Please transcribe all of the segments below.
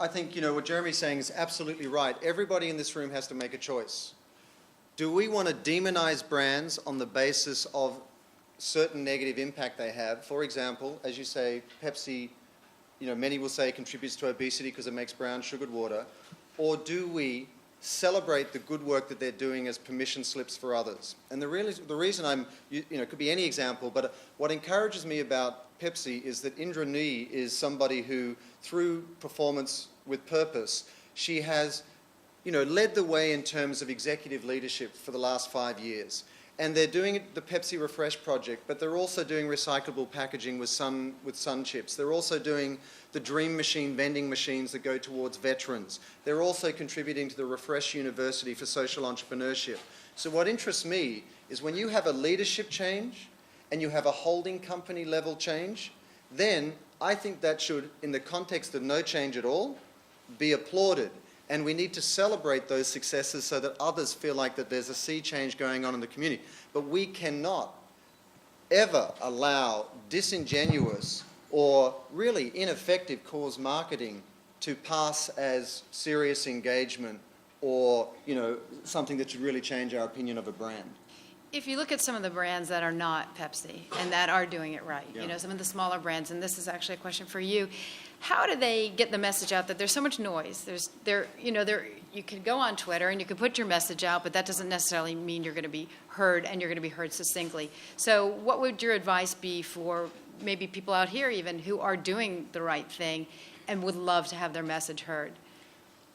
I think, what Jeremy's saying is absolutely right. Everybody in this room has to make a choice. Do we want to demonize brands on the basis of certain negative impact they have? For example, as you say, Pepsi, many will say contributes to obesity because it makes brown sugared water. Or do we celebrate the good work that they're doing as permission slips for others? And the reason it could be any example, but what encourages me about Pepsi is that Indra Nooyi is somebody who, through performance with purpose, she has, led the way in terms of executive leadership for the last 5 years. And they're doing the Pepsi Refresh project, but they're also doing recyclable packaging with sun chips. They're also doing the Dream Machine vending machines that go towards veterans. They're also contributing to the Refresh University for social entrepreneurship. So what interests me is when you have a leadership change and you have a holding company level change, then I think that should, in the context of no change at all, be applauded. And we need to celebrate those successes so that others feel like that there's a sea change going on in the community. But we cannot ever allow disingenuous or really ineffective cause marketing to pass as serious engagement or, something that should really change our opinion of a brand. If you look at some of the brands that are not Pepsi and that are doing it right, some of the smaller brands, and this is actually a question for you, how do they get the message out that there's so much noise? You could go on Twitter and you could put your message out, but that doesn't necessarily mean you're going to be heard and you're going to be heard succinctly. So what would your advice be for maybe people out here even who are doing the right thing and would love to have their message heard?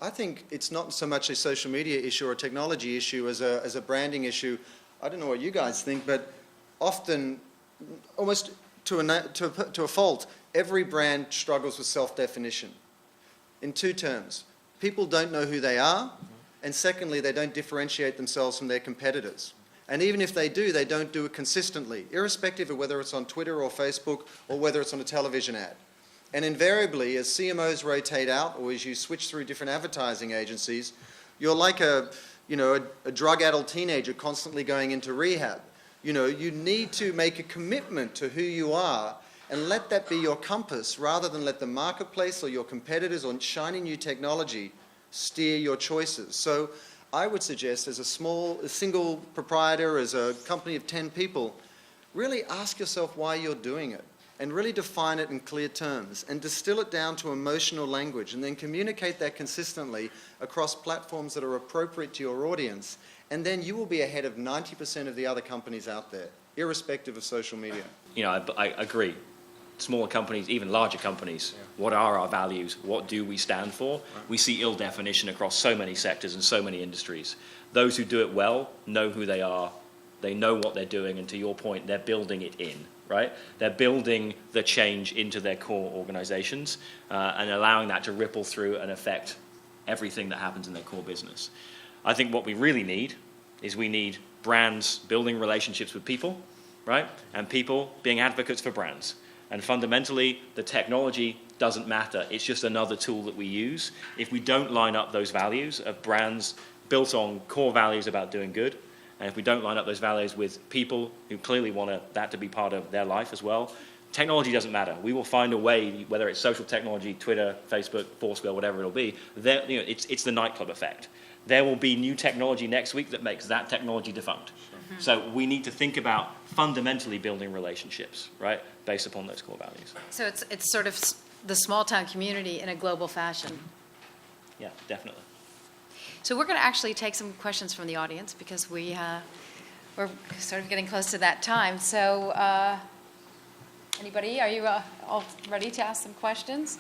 I think it's not so much a social media issue or a technology issue as a branding issue. I don't know what you guys think, but often, almost to a fault, every brand struggles with self-definition in two terms. People don't know who they are, and secondly, they don't differentiate themselves from their competitors. And even if they do, they don't do it consistently, irrespective of whether it's on Twitter or Facebook or whether it's on a television ad. And invariably, as CMOs rotate out or as you switch through different advertising agencies, you're like a drug-addled teenager constantly going into rehab. You need to make a commitment to who you are and let that be your compass rather than let the marketplace or your competitors or shiny new technology steer your choices. So I would suggest as a single proprietor, as a company of 10 people, really ask yourself why you're doing it and really define it in clear terms and distill it down to emotional language and then communicate that consistently across platforms that are appropriate to your audience, and then you will be ahead of 90% of the other companies out there, irrespective of social media. I agree. Smaller companies, even larger companies, what are our values? What do we stand for? Right. We see ill definition across so many sectors and so many industries. Those who do it well know who they are, they know what they're doing, and to your point, they're building it in. Right? They're building the change into their core organizations and allowing that to ripple through and affect everything that happens in their core business. I think what we really need is we need brands building relationships with people, right? And people being advocates for brands. And fundamentally, the technology doesn't matter. It's just another tool that we use. If we don't line up those values of brands built on core values about doing good, and if we don't line up those values with people who clearly want that to be part of their life as well, technology doesn't matter. We will find a way, whether it's social technology, Twitter, Facebook, Foursquare, whatever it'll be. It's the nightclub effect. There will be new technology next week that makes that technology defunct. Mm-hmm. So we need to think about fundamentally building relationships, right, based upon those core values. So it's sort of the small town community in a global fashion. Yeah, definitely. So we're going to actually take some questions from the audience because we're sort of getting close to that time. So anybody, are you all ready to ask some questions?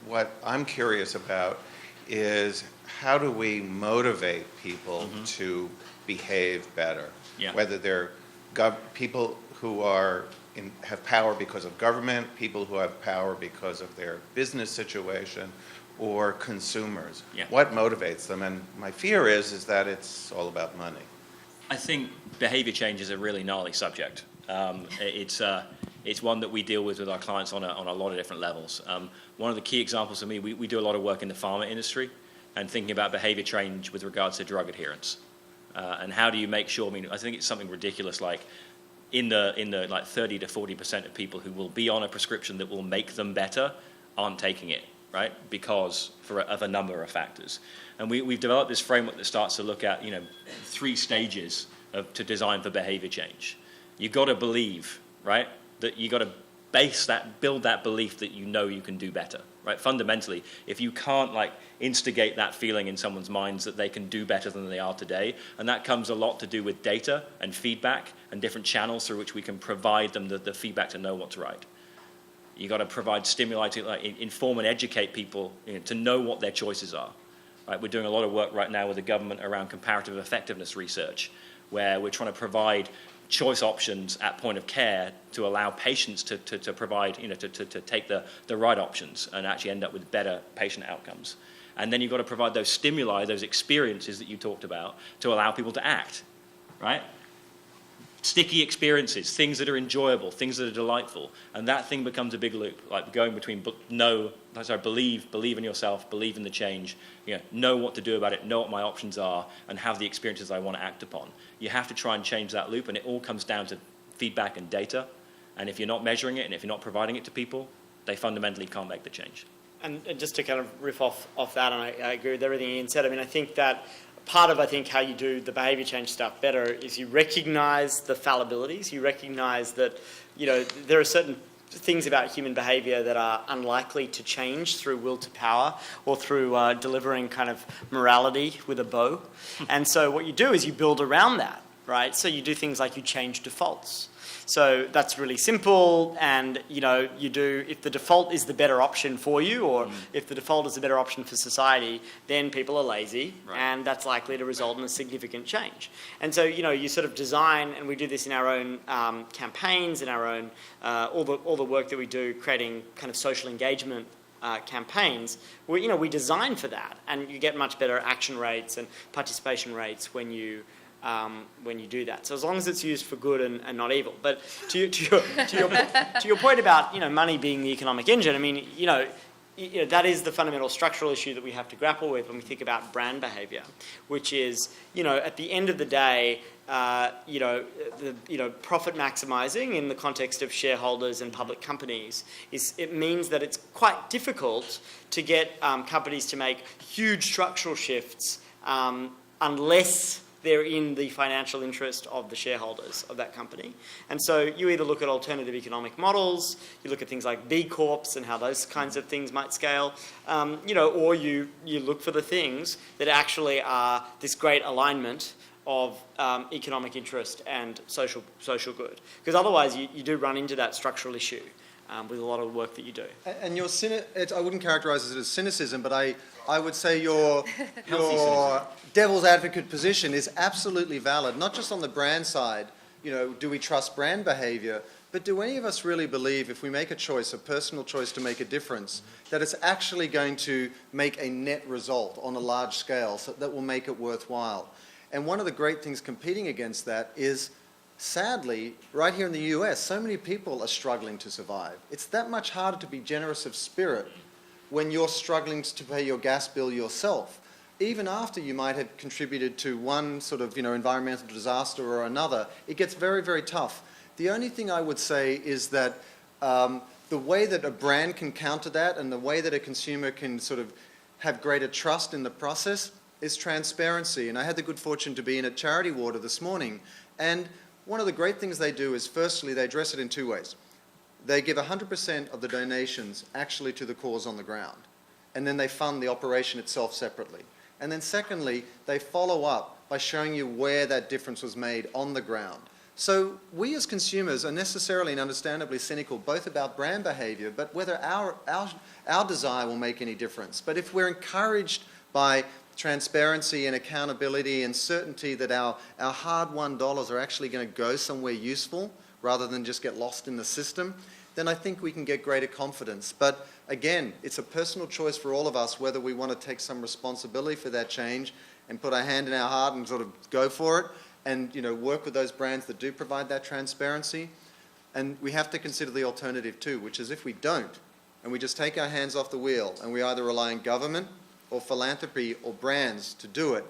What I'm curious about is how do we motivate people to behave better? Yeah. Whether they're people who have power because of government, people who have power because of their business situation, or consumers. Yeah. What motivates them? And my fear is that it's all about money. I think behavior change is a really gnarly subject. It's one that we deal with our clients on a lot of different levels. One of the key examples for me, we do a lot of work in the pharma industry and thinking about behavior change with regards to drug adherence. And how do you make sure, I think it's something ridiculous like in the like 30 to 40% of people who will be on a prescription that will make them better aren't taking it. right? Because of a number of factors. And we've developed this framework that starts to look at, 3 stages to design for behavior change. You've got to believe, right, that you've got to build that belief that you know you can do better, right? Fundamentally, if you can't instigate that feeling in someone's minds that they can do better than they are today, and that comes a lot to do with data and feedback and different channels through which we can provide them the feedback to know what's right. You've got to provide stimuli to inform and educate people to know what their choices are. Right? We're doing a lot of work right now with the government around comparative effectiveness research, where we're trying to provide choice options at point of care to allow patients to provide, to take the right options and actually end up with better patient outcomes. And then you've got to provide those stimuli, those experiences that you talked about, to allow people to act, right? Sticky experiences, things that are enjoyable, things that are delightful, and that thing becomes a big loop, like going between believe in yourself, believe in the change, know what to do about it, know what my options are, and have the experiences I want to act upon. You have to try and change that loop, and it all comes down to feedback and data, and if you're not measuring it, and if you're not providing it to people, they fundamentally can't make the change. And just to kind of riff off that, and I agree with everything Ian said, I think that part of, how you do the behaviour change stuff better is you recognise the fallibilities. You recognise that, there are certain things about human behaviour that are unlikely to change through will to power or through delivering kind of morality with a bow. And so what you do is you build around that, right? So you do things like you change defaults. So that's really simple, and you do, if the default is the better option for you, or if the default is the better option for society, then people are lazy, right, and that's likely to result in a significant change. And so you sort of design, and we do this in our own campaigns, in our own all the work that we do, creating kind of social engagement campaigns. We design for that, and you get much better action rates and participation rates when you do that. So as long as it's used for good and not evil. But to your point about money being the economic engine, that is the fundamental structural issue that we have to grapple with when we think about brand behaviour, which is at the end of the day, profit maximising in the context of shareholders and public companies it means that it's quite difficult to get companies to make huge structural shifts unless they're in the financial interest of the shareholders of that company. And so you either look at alternative economic models, you look at things like B Corps and how those kinds of things might scale, or you look for the things that actually are this great alignment of economic interest and social good. Because otherwise you do run into that structural issue with a lot of the work that you do. And your I wouldn't characterise it as cynicism, but I would say your devil's advocate position is absolutely valid, not just on the brand side, do we trust brand behaviour, but do any of us really believe if we make a choice, a personal choice to make a difference, that it's actually going to make a net result on a large scale so that will make it worthwhile? And one of the great things competing against that is, sadly, right here in the US, so many people are struggling to survive. It's that much harder to be generous of spirit when you're struggling to pay your gas bill yourself, even after you might have contributed to one sort of environmental disaster or another. It gets very, very tough. The only thing I would say is that the way that a brand can counter that and the way that a consumer can sort of have greater trust in the process is transparency. And I had the good fortune to be in at Charity Water this morning, and one of the great things they do is, firstly, they address it in 2 ways. They give 100% of the donations actually to the cause on the ground, and then they fund the operation itself separately. And then secondly, they follow up by showing you where that difference was made on the ground. So we as consumers are necessarily and understandably cynical both about brand behaviour, but whether our desire will make any difference. But if we're encouraged by transparency and accountability and certainty that our hard-won dollars are actually going to go somewhere useful rather than just get lost in the system, then I think we can get greater confidence. But again, it's a personal choice for all of us whether we want to take some responsibility for that change and put our hand in our heart and sort of go for it and work with those brands that do provide that transparency. And we have to consider the alternative too, which is if we don't and we just take our hands off the wheel and we either rely on government or philanthropy or brands to do it,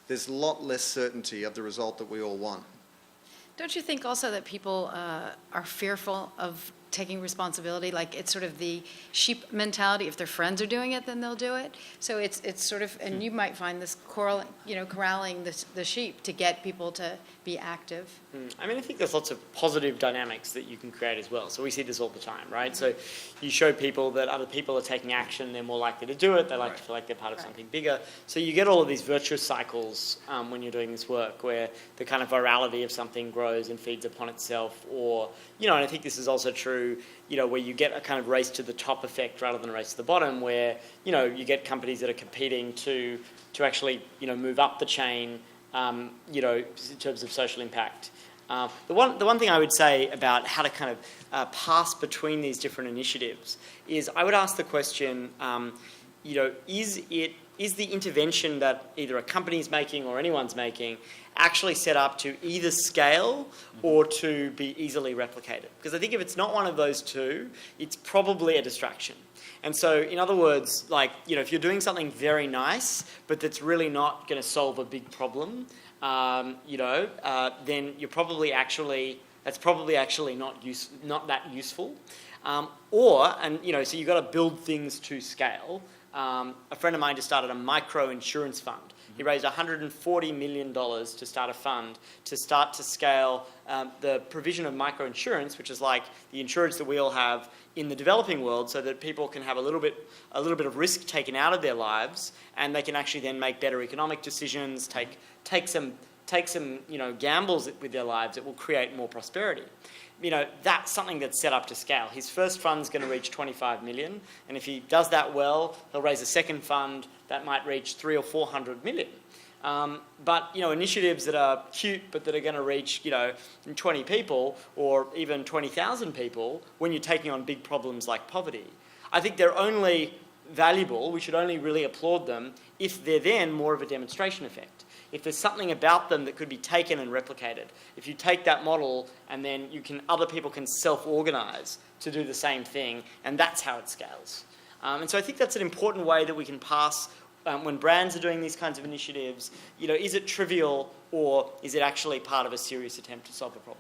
there's a lot less certainty of the result that we all want. Don't you think also that people are fearful of taking responsibility, like it's sort of the sheep mentality. If their friends are doing it, then they'll do it. So it's sort of, and you might find this corralling the sheep to get people to be active. I mean, I think there's lots of positive dynamics that you can create as well. So we see this all the time, right? So you show people that other people are taking action, they're more likely to do it, they like to feel like they're part of something bigger. So you get all of these virtuous cycles when you're doing this work, where the kind of virality of something grows and feeds upon itself, or, and I think this is also true, where you get a kind of race to the top effect rather than a race to the bottom, where, you get companies that are competing to actually, move up the chain, in terms of social impact. The one thing I would say about how to kind of pass between these different initiatives is I would ask the question, is the intervention that either a company is making or anyone's making actually set up to either scale or to be easily replicated? Because I think if it's not one of those two, it's probably a distraction. And so, in other words, if you're doing something very nice, but that's really not going to solve a big problem, then you're probably that's probably actually not that useful. So you've got to build things to scale. A friend of mine just started a micro insurance fund. He raised $140 million to start a fund to start to scale the provision of micro insurance, which is like the insurance that we all have in the developing world, so that people can have a little bit of risk taken out of their lives, and they can actually then make better economic decisions, take some gambles with their lives that will create more prosperity. That's something that's set up to scale. His first fund's going to reach 25 million, and if he does that well, he'll raise a second fund that might reach 300 or 400 million. But initiatives that are cute but that are going to reach 20 people or even 20,000 people when you're taking on big problems like poverty, I think they're only valuable. We should only really applaud them if they're then more of a demonstration effect. If there's something about them that could be taken and replicated, if you take that model and then other people can self-organize to do the same thing, and that's how it scales. And so I think that's an important way that we can pass when brands are doing these kinds of initiatives. Is it trivial, or is it actually part of a serious attempt to solve a problem?